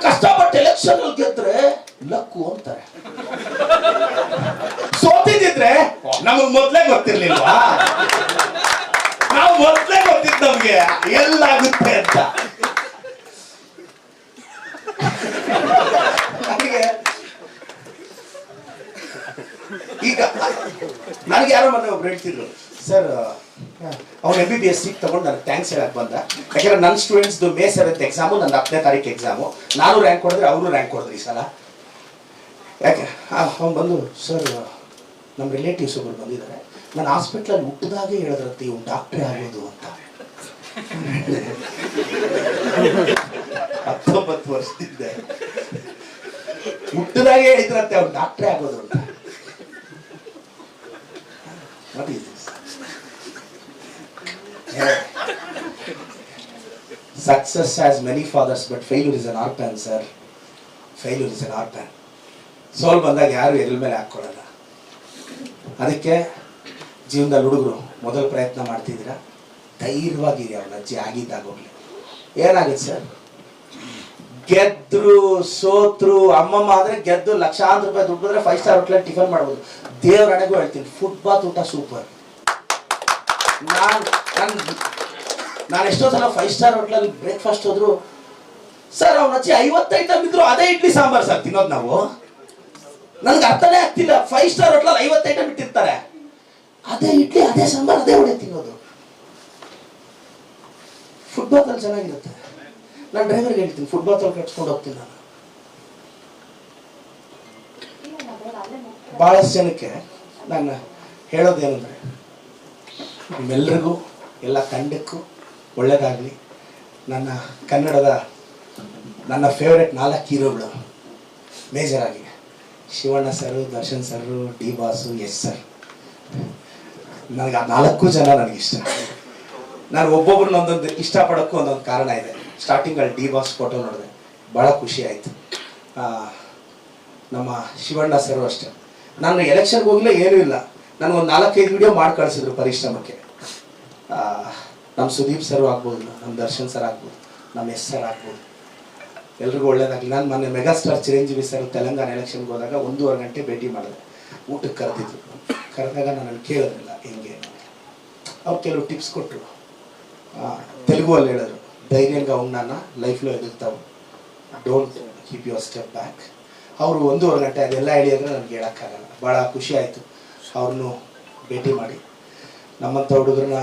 ಕಷ್ಟಪಟ್ಟು ಎಲೆಕ್ಷನ್ ಗೆದ್ರೆ ಲಕ್ಕು ಅಂತಾರೆ. ಸೋತಿದ್ರೆ ನಮಗ್ ಮೊದ್ಲೇ ಗೊತ್ತಿರ್ಲಿಲ್ವಾ? ನಾವು ಮೊದ್ಲೇ ಗೊತ್ತಿತ್ತು ನಮ್ಗೆ ಎಲ್ಲಾಗುತ್ತೆ ಅಂತ. ಈಗ ನನಗೆ ಯಾರೋ ಮೊನ್ನೆ ಒಬ್ರು ಹೇಳ್ತಿದ್ರು, ಸರ್ ಅವ್ನು MBBS ಸೀಟ್ ತಗೊಂಡು ನನಗೆ ಥ್ಯಾಂಕ್ಸ್ ಹೇಳಕ್ ಬಂದ. ಯಾಕಂದ್ರೆ ನನ್ನ ಸ್ಟೂಡೆಂಟ್ಸ್ ಮೇ 7th ಎಕ್ಸಾಮು, ನನ್ನ 10ನೇ ತಾರೀಕು ಎಕ್ಸಾಮು. ನಾನು ರ್ಯಾಂಕ್ ಕೊಡಿದ್ರೆ ಅವರು ರ್ಯಾಂಕ್ ಕೊಡಿದ್ರು ಈ ಸಲ. ಯಾಕೆ ಅವ್ನು ಬಂದು, ಸರ್ ನಮ್ಮ ರಿಲೇಟಿವ್ಸ್ ಒಬ್ರು ಬಂದಿದ್ದಾರೆ, ನಾನು ಹಾಸ್ಪಿಟ್ಲಲ್ಲಿ ಹುಟ್ಟಿದಾಗೆ ಹೇಳಿದ್ರಂತೆ ಇವ್ನು ಡಾಕ್ಟ್ರೇ ಆಗೋದು ಅಂತ. 19 ವರ್ಷದಿಂದ ಹುಟ್ಟಿದಾಗೆ ಹೇಳಿದ್ರಂತೆ ಅವ್ನು ಡಾಕ್ಟ್ರೇ ಆಗೋದು ಅಂತ. What is this? Success has many fathers, but failure is an orphan, sir. Failure is an orphan. ಸೋಲ್ ಬಂದಾಗ ಯಾರು ಎದುರ ಮೇಲೆ ಹಾಕ್ಕೊಳ್ಳಲ್ಲ. ಅದಕ್ಕೆ ಜೀವನದಲ್ಲಿ ಹುಡುಗರು ಮೊದಲ ಪ್ರಯತ್ನ ಮಾಡ್ತಿದ್ದೀರಾ, ಧೈರ್ಯವಾಗಿರಿ. ಅವ್ನ ಅಜ್ಜಿ ಆಗಿದ್ದಾಗೋಗ್ಲಿ. ಏನಾಗುತ್ತೆ ಸರ್, ಗೆದ್ರು ಸೋತ್ರು, ಅಮ್ಮಮ್ಮ ಆದ್ರೆ ಗೆದ್ದು ಲಕ್ಷಾಂತರ ರೂಪಾಯಿ ದುಡ್ಡು ಬಂದ್ರೆ 5 ಸ್ಟಾರ್ ಹೋಟ್ಲಲ್ಲಿ ಟಿಫನ್ ಮಾಡ್ಬೋದು. ದೇವ್ರ ಹಣೆಗೂ ಹೇಳ್ತೀನಿ, ಫುಟ್ಬಾತ್ ಊಟ ಸೂಪರ್. ನಾನು ಎಷ್ಟೋ ಸಲ 5 ಸ್ಟಾರ್ ಹೋಟ್ಲಲ್ಲಿ ಬ್ರೇಕ್ಫಾಸ್ಟ್ ಹೋದ್ರು, ಸರ್ ಅವ್ನ ಅಜ್ಜಿ 50 ಐಟಮ್ ಇದ್ರು ಅದೇ ಇಡ್ಲಿ ಸಾಂಬಾರ್ ಸರ್ ತಿನ್ನೋದು ನಾವು. ನನ್ಗೆ ಅರ್ಥನೇ ಆಗ್ತಿಲ್ಲ, 5 ಸ್ಟಾರ್ ಹೋಟ್ಲಲ್ಲಿ 50 ಐಟಮ್ ಇಟ್ಟಿರ್ತಾರೆ, ಅದೇ ಇಡ್ಲಿ ಅದೇ ಸಾಂಬಾರ್ ಅದೇ ಒಡೆ ತಿನ್ನೋದು. ಫುಟ್ಬಾತ್ ಅಲ್ಲಿ ಚೆನ್ನಾಗಿರುತ್ತೆ. ನಾನು ಡ್ರೈವರ್ಗೆ ಹೇಳ್ತೀನಿ, ಫುಟ್ಬಾತ್ ಅಲ್ಲಿ ಕಟ್ಸ್ಕೊಂಡು ಹೋಗ್ತೀನಿ. ನಾನು ಬಹಳಷ್ಟು ಜನಕ್ಕೆ ನಾನು ಹೇಳೋದೇನೆಂದರೆ, ನಿಮ್ಮೆಲ್ಲರಿಗೂ ಎಲ್ಲ ತಂಡಕ್ಕೂ ಒಳ್ಳೆಯದಾಗಲಿ. ನನ್ನ ಕನ್ನಡದ ನನ್ನ ಫೇವ್ರೆಟ್ 4 ಹೀರೋಗಳು ಮೇಜರ್ ಆಗಿ ಶಿವಣ್ಣ ಸರು, ದರ್ಶನ್ ಸರು, ಡಿ ಬಾಸು, ಎಸ್ ಸರ್. ನನಗೆ ಆ 4 ಜನ ನನಗಿಷ್ಟ. ನಾನು ಒಬ್ಬೊಬ್ರನ್ನ ಒಂದೊಂದು ಇಷ್ಟಪಡೋಕ್ಕೂ ಒಂದೊಂದು ಕಾರಣ ಇದೆ. ಸ್ಟಾರ್ಟಿಂಗಲ್ಲಿ ಡಿ ಬಾಸ್ ಫೋಟೋ ನೋಡಿದೆ, ಭಾಳ ಖುಷಿ ಆಯಿತು. ನಮ್ಮ ಶಿವಣ್ಣ ಸರು ಅಷ್ಟೇ, ನಾನು ಎಲೆಕ್ಷನ್ಗೆ ಹೋಗಲೇ ಏನೂ ಇಲ್ಲ, ನನಗೊಂದು 4-5 ವಿಡಿಯೋ ಮಾಡಿ ಕಳಿಸಿದ್ರು ಪರಿಶ್ರಮಕ್ಕೆ. ನಮ್ಮ ಸುದೀಪ್ ಸರ್ ಆಗ್ಬೋದು, ನಮ್ಮ ದರ್ಶನ್ ಸರ್ ಆಗ್ಬೋದು, ನಮ್ಮ ಎಸ್ ಸರ್ ಆಗ್ಬೋದು, ಎಲ್ರಿಗೂ ಒಳ್ಳೇದಾಗಲಿ. ನಾನು ಮೊನ್ನೆ ಮೆಗಾಸ್ಟಾರ್ ಚಿರಂಜೀವಿ ಸರ್ ತೆಲಂಗಾಣ ಎಲೆಕ್ಷನ್ಗೆ ಹೋದಾಗ 1.5 ಗಂಟೆ ಭೇಟಿ ಮಾಡಿದೆ. ಊಟಕ್ಕೆ ಕರೆದಿದ್ರು. ಕರೆದಾಗ ನಾನು ಕೇಳೋದಿಲ್ಲ ಹೆಂಗೆ, ಅವ್ರು ಕೆಲವು ಟಿಪ್ಸ್ ಕೊಟ್ಟರು. ತೆಲುಗುವಲ್ಲಿ ಹೇಳಿದ್ರು, ಧೈರ್ಯಂగా ఉన్నాನ, ಲೈಫ್లో ಎದುರ್ತಾವು, don't keep your step back. ಅವರು 1.5 ಗಂಟೆ ಅದೆಲ್ಲ ಹೇಳಿದ್ರೆ ನನಗೆ ಹೇಳೋಕ್ಕಾಗಲ್ಲ. ಭಾಳ ಖುಷಿ ಆಯಿತು ಅವ್ರನ್ನೂ ಭೇಟಿ ಮಾಡಿ. ನಮ್ಮಂಥ ಹುಡುಗರನ್ನ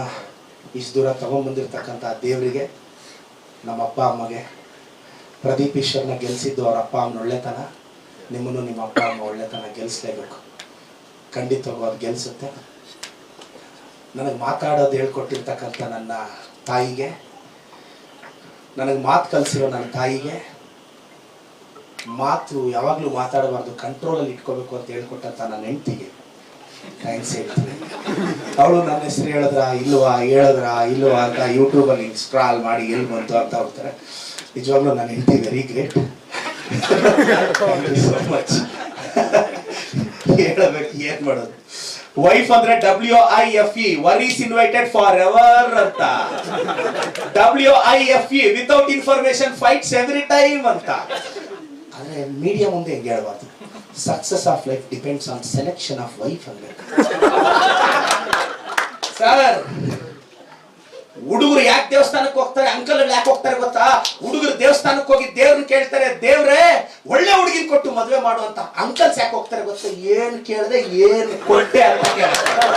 ಇಷ್ಟು ದೂರ ತೊಗೊಂಬಂದಿರ್ತಕ್ಕಂಥ ದೇವರಿಗೆ, ನಮ್ಮ ಅಪ್ಪ ಅಮ್ಮಗೆ, ಪ್ರದೀಪ್ ಈಶ್ವರ್ನ ಗೆಲ್ಲಿಸಿದ್ದು ಅವ್ರ ಅಪ್ಪ ಅಮ್ಮನ ಒಳ್ಳೆತನ. ನಿಮ್ಮನ್ನು ನಿಮ್ಮ ಅಪ್ಪ ಅಮ್ಮ ಒಳ್ಳೆತನ ಗೆಲ್ಲಿಸ್ಲೇಬೇಕು. ಖಂಡಿತವಾಗೂ ಅದು ಗೆಲ್ಲಿಸುತ್ತೆ. ನನಗೆ ಮಾತಾಡೋದು ಹೇಳ್ಕೊಟ್ಟಿರ್ತಕ್ಕಂಥ ನನ್ನ ತಾಯಿಗೆ, ನನಗೆ ಮಾತು ಕಲಿಸಿರೋ ನನ್ನ ತಾಯಿಗೆ, ಮಾತು ಯಾವಾಗಲೂ ಮಾತಾಡಬಾರ್ದು, ಕಂಟ್ರೋಲಲ್ಲಿ ಇಟ್ಕೋಬೇಕು ಅಂತ ಹೇಳ್ಕೊಟ್ಟಂಥ ನನ್ನ ಹೆಂಡತಿಗೆ ಥ್ಯಾಂಕ್ಸ್ ಹೇಳ್ತೀನಿ. ಅವಳು ನನ್ನ ಹೆಸರು ಹೇಳಿದ್ರಾ ಇಲ್ವಾ ಅಂತ ಯೂಟ್ಯೂಬಲ್ಲಿ ಸ್ಕ್ರಾಲ್ ಮಾಡಿ ಎಲ್ಲಿ ಬಂತು ಅಂತ ಹೋಗ್ತಾರೆ. ನಿಜವಾಗ್ಲೂ ನನ್ನ ಹೆಂಡತಿ very great. Thank you so much. ಹೇಳಬೇಕು, ಏನ್ ಮಾಡೋದು. ವೈಫ್ ಅಂದ್ರೆ WIFE, worries invited for ever ಅಂತ. WIFE, without information fights every time ಅಂತ. ಆದ್ರೆ ಮೀಡಿಯಾ ಮುಂದೆ ಹೆಂಗೆ ಹೇಳ್ಬಾರ್ದು, success of life depends on selection of wife ಅಂದ್ರೆ. ಸರ್, ಹುಡುಗರು ಯಾಕೆ ದೇವಸ್ಥಾನಕ್ಕೆ ಹೋಗ್ತಾರೆ, ಅಂಕಲ್ ಯಾಕೆ ಹೋಗ್ತಾರೆ ಗೊತ್ತಾ? ಹುಡುಗರು ದೇವಸ್ಥಾನಕ್ಕೆ ಹೋಗಿ ದೇವ್ರನ್ನ ಕೇಳ್ತಾರೆ, ದೇವ್ರೇ ಒಳ್ಳೆ ಹುಡುಗಿನ ಕೊಟ್ಟು ಮದುವೆ ಮಾಡುವಂತ. ಅಂಕಲ್ಸ್ ಯಾಕೆ ಹೋಗ್ತಾರೆ ಗೊತ್ತಾ? ಏನ್ ಕೇಳದೆ ಏನ್ ಕೊಟ್ಟೆ ಅಂತ ಕೇಳ್ತಾರೆ.